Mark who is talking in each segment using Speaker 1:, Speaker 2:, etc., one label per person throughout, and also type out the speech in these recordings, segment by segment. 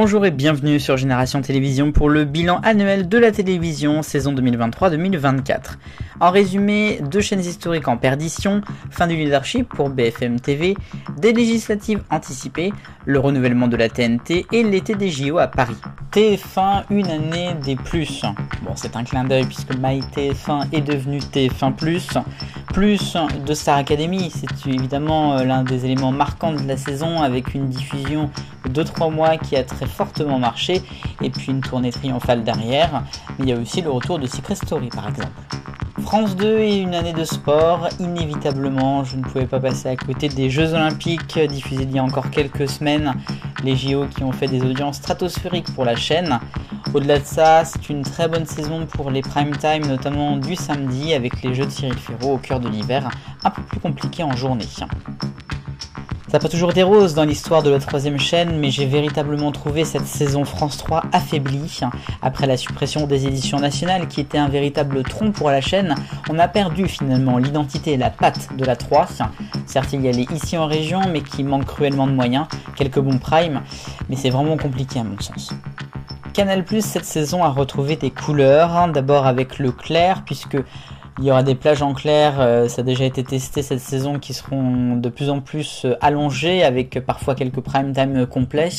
Speaker 1: Bonjour et bienvenue sur Génération Télévision pour le bilan annuel de la télévision saison 2023-2024. En résumé, 2 chaînes historiques en perdition, fin du leadership pour BFM TV, des législatives anticipées, le renouvellement de la TNT et l'été des JO à Paris. TF1, une année des plus. Bon, c'est un clin d'œil puisque MyTF1 est devenu TF1+. Plus de Star Academy, c'est évidemment l'un des éléments marquants de la saison avec une diffusion de 3 mois qui a très fortement marché et puis une tournée triomphale derrière. Mais il y a aussi le retour de Secret Story par exemple. France 2 et une année de sport, inévitablement je ne pouvais pas passer à côté des Jeux Olympiques diffusés il y a encore quelques semaines, les JO qui ont fait des audiences stratosphériques pour la chaîne. Au-delà de ça, c'est une très bonne saison pour les prime time, notamment du samedi avec les Jeux de Cyril Ferraud au cœur de l'hiver, un peu plus compliqué en journée. Ça n'a pas toujours été rose dans l'histoire de la 3ème chaîne, mais j'ai véritablement trouvé cette saison France 3 affaiblie. Après la suppression des éditions nationales qui était un véritable tronc pour la chaîne, on a perdu finalement l'identité et la patte de la 3. Certes, il y a les ici en région, mais qui manquent cruellement de moyens, quelques bons primes, mais c'est vraiment compliqué à mon sens. Canal+, cette saison a retrouvé des couleurs, d'abord avec le clair, puisque il y aura des plages en clair, ça a déjà été testé cette saison, qui seront de plus en plus allongées, avec parfois quelques prime time complets,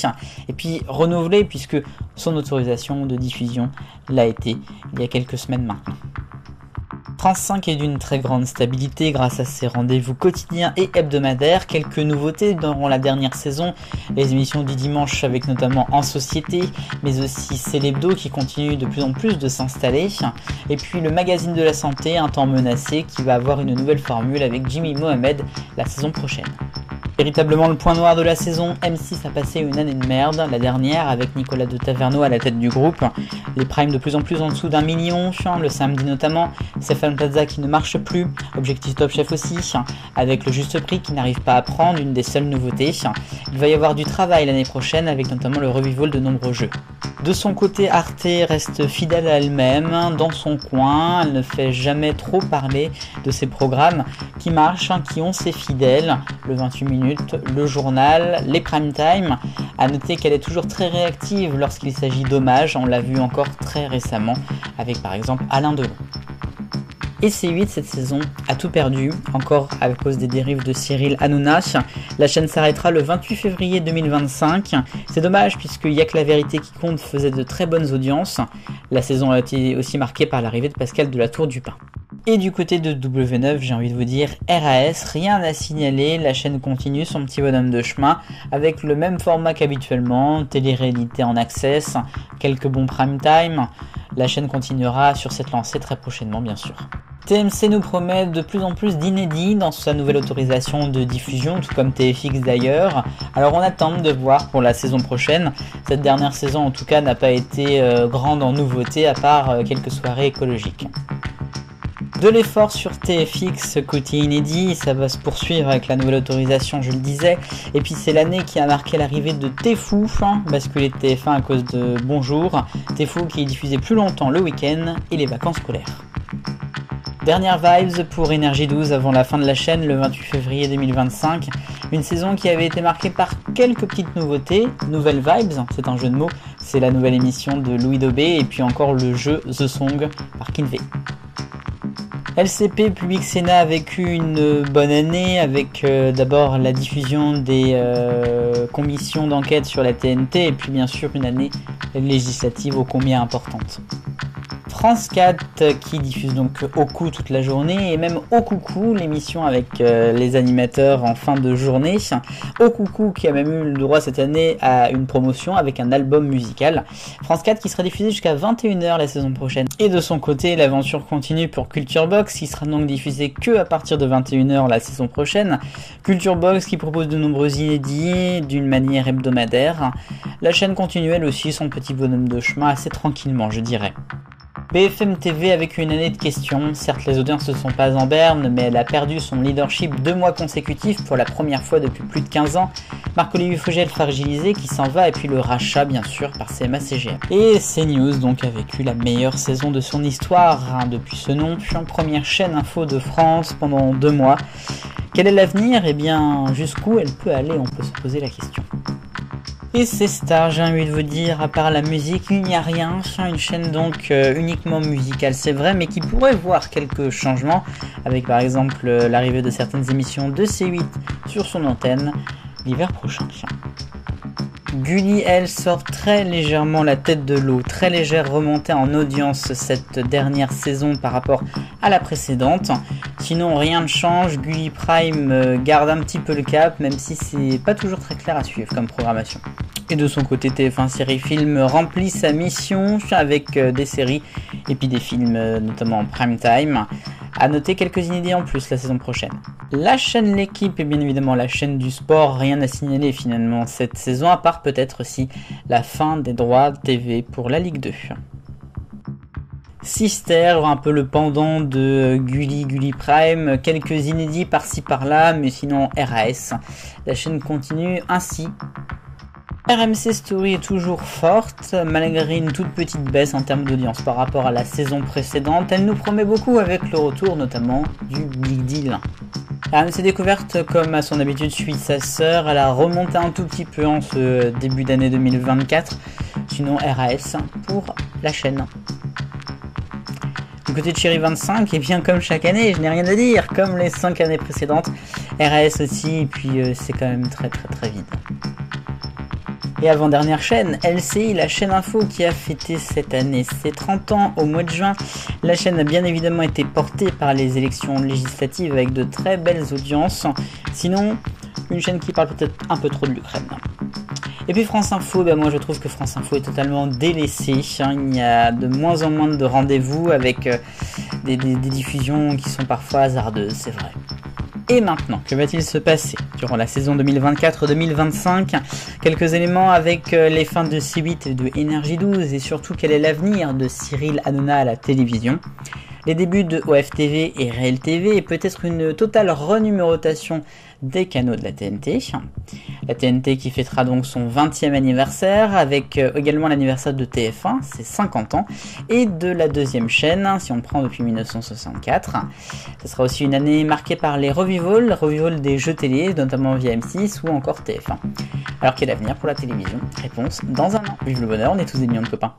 Speaker 1: et puis renouvelées, puisque son autorisation de diffusion l'a été il y a quelques semaines maintenant. France 5 est d'une très grande stabilité grâce à ses rendez-vous quotidiens et hebdomadaires. Quelques nouveautés durant la dernière saison, les émissions du dimanche avec notamment En Société, mais aussi Célébdo qui continue de plus en plus de s'installer. Et puis le magazine de la santé, Un temps menacé, qui va avoir une nouvelle formule avec Jimmy Mohamed la saison prochaine. Véritablement le point noir de la saison, M6 a passé une année de merde, la dernière avec Nicolas de Taverneau à la tête du groupe, les primes de plus en plus en dessous d'1 million, le samedi notamment, Stéphane Plaza qui ne marche plus, Objectif Top Chef aussi, avec le juste prix qui n'arrive pas à prendre, une des seules nouveautés. Il va y avoir du travail l'année prochaine avec notamment le revival de nombreux jeux. De son côté, Arte reste fidèle à elle-même, dans son coin, elle ne fait jamais trop parler de ses programmes qui marchent, qui ont ses fidèles, le 28 minutes, le journal, les prime time. À noter qu'elle est toujours très réactive lorsqu'il s'agit d'hommages, on l'a vu encore très récemment avec par exemple Alain Delon. Et C8 cette saison a tout perdu, encore à cause des dérives de Cyril Hanouna. La chaîne s'arrêtera le 28 février 2025. C'est dommage puisque Y'a que la vérité qui compte faisait de très bonnes audiences. La saison a été aussi marquée par l'arrivée de Pascal de la Tour du Pin. Et du côté de W9, j'ai envie de vous dire RAS, rien à signaler, la chaîne continue son petit bonhomme de chemin avec le même format qu'habituellement, télé-réalité en access, quelques bons prime time. La chaîne continuera sur cette lancée très prochainement bien sûr. TMC nous promet de plus en plus d'inédits dans sa nouvelle autorisation de diffusion, tout comme TFX d'ailleurs. Alors on attend de voir pour la saison prochaine. Cette dernière saison en tout cas n'a pas été grande en nouveautés à part quelques soirées écologiques. De l'effort sur TFX côté inédit, ça va se poursuivre avec la nouvelle autorisation, je le disais. Et puis c'est l'année qui a marqué l'arrivée de Téfou, basculé de TF1 à cause de Bonjour. Téfou qui est diffusé plus longtemps le week-end et les vacances scolaires. Dernière vibes pour Énergie 12 avant la fin de la chaîne le 28 février 2025. Une saison qui avait été marquée par quelques petites nouveautés. Nouvelle vibes, c'est un jeu de mots, c'est la nouvelle émission de Louis Dobé et puis encore le jeu The Song par Kinvey. LCP Public Sénat a vécu une bonne année avec d'abord la diffusion des commissions d'enquête sur la TNT et puis bien sûr une année législative ô combien importante. France 4 qui diffuse donc Au Coup toute la journée et même Au Coucou, l'émission avec les animateurs en fin de journée. Au Coucou qui a même eu le droit cette année à une promotion avec un album musical. France 4 qui sera diffusé jusqu'à 21h la saison prochaine. Et de son côté, l'aventure continue pour Culture Box qui sera donc diffusé que à partir de 21h la saison prochaine. Culture Box qui propose de nombreux inédits d'une manière hebdomadaire. La chaîne continue elle aussi son petit bonhomme de chemin assez tranquillement je dirais. BFM TV avec une année de questions, certes les audiences ne sont pas en berne, mais elle a perdu son leadership 2 mois consécutifs pour la première fois depuis plus de 15 ans. Marc-Olivier Fogel fragilisé qui s'en va et puis le rachat bien sûr par CMA-CGM. Et CNews donc a vécu la meilleure saison de son histoire depuis ce nom, puis en première chaîne info de France pendant 2 mois. Quel est l'avenir ? Eh bien jusqu'où elle peut aller, on peut se poser la question. Et c'est Star, j'ai envie de vous dire, à part la musique, il n'y a rien. Une chaîne donc uniquement musicale, c'est vrai, mais qui pourrait voir quelques changements, avec par exemple l'arrivée de certaines émissions de C8 sur son antenne l'hiver prochain. Gulli, elle, sort très légèrement la tête de l'eau, très légère remontée en audience cette dernière saison par rapport à la précédente. Sinon, rien ne change, Gulli Prime garde un petit peu le cap, même si c'est pas toujours très clair à suivre comme programmation. Et de son côté, TF1 Série Film remplit sa mission avec des séries et puis des films, notamment en prime time. À noter quelques inédits en plus la saison prochaine. La chaîne L'équipe est bien évidemment la chaîne du sport, rien à signaler finalement cette saison, à part peut-être aussi la fin des droits TV pour la Ligue 2. Sister, un peu le pendant de Gulli Prime, quelques inédits par-ci par-là, mais sinon RAS. La chaîne continue ainsi. RMC Story est toujours forte, malgré une toute petite baisse en termes d'audience par rapport à la saison précédente. Elle nous promet beaucoup avec le retour notamment du Big Deal. RMC Découverte, comme à son habitude, suit sa sœur. Elle a remonté un tout petit peu en ce début d'année 2024. Sinon RAS pour la chaîne. Du côté de Chérie 25, et bien comme chaque année, je n'ai rien à dire, comme les 5 années précédentes. RAS aussi, et puis c'est quand même très vide. Et avant-dernière chaîne, LCI, la chaîne info qui a fêté cette année ses 30 ans au mois de juin. La chaîne a bien évidemment été portée par les élections législatives avec de très belles audiences. Sinon, une chaîne qui parle peut-être un peu trop de l'Ukraine. Et puis France Info, moi je trouve que France Info est totalement délaissée. Il y a de moins en moins de rendez-vous avec des diffusions qui sont parfois hasardeuses, c'est vrai. Et maintenant, que va-t-il se passer durant la saison 2024-2025? Quelques éléments avec les fins de C8 et de Énergie 12 et surtout quel est l'avenir de Cyril Hanouna à la télévision. Les débuts de OFTV et Réel TV et peut-être une totale renumérotation des canaux de la TNT. La TNT qui fêtera donc son 20e anniversaire avec également l'anniversaire de TF1, c'est 50 ans, et de la deuxième chaîne, si on prend depuis 1964. Ce sera aussi une année marquée par les revivals des jeux télé, notamment via M6 ou encore TF1. Alors quel avenir pour la télévision? Réponse dans un an. Vive le bonheur, on est tous des millions de copains.